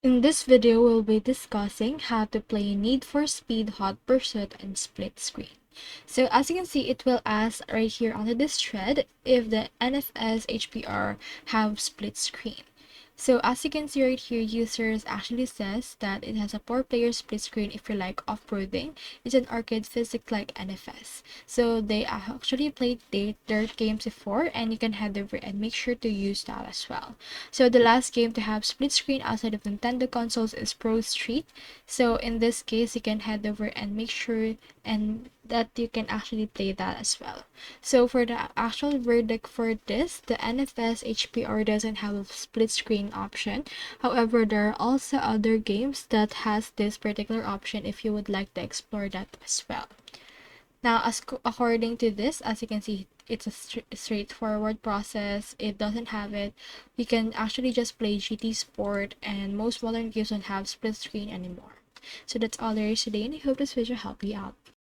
In this video, we'll be discussing how to play Need for Speed Hot Pursuit and split screen. So as you can see, it will ask right here under this thread if the NFS HPR have split screen. So as you can see right here, users actually says that it has a 4-player split screen if you like off-roading. It's an arcade physics like NFS. So they actually played their games before, and you can head over and make sure to use that as well. So the last game to have split screen outside of Nintendo consoles is Pro Street. So in this case, you can head over and make sure and that you can actually play that as well. So for the actual verdict for this, the NFS HPR doesn't have a split screen option. However, there are also other games that has this particular option if you would like to explore that as well. Now, according to this, as you can see, it's a straightforward process. It doesn't have it. You can actually just play GT Sport, and most modern games don't have split screen anymore. So that's all there is today, and I hope this video helped you out.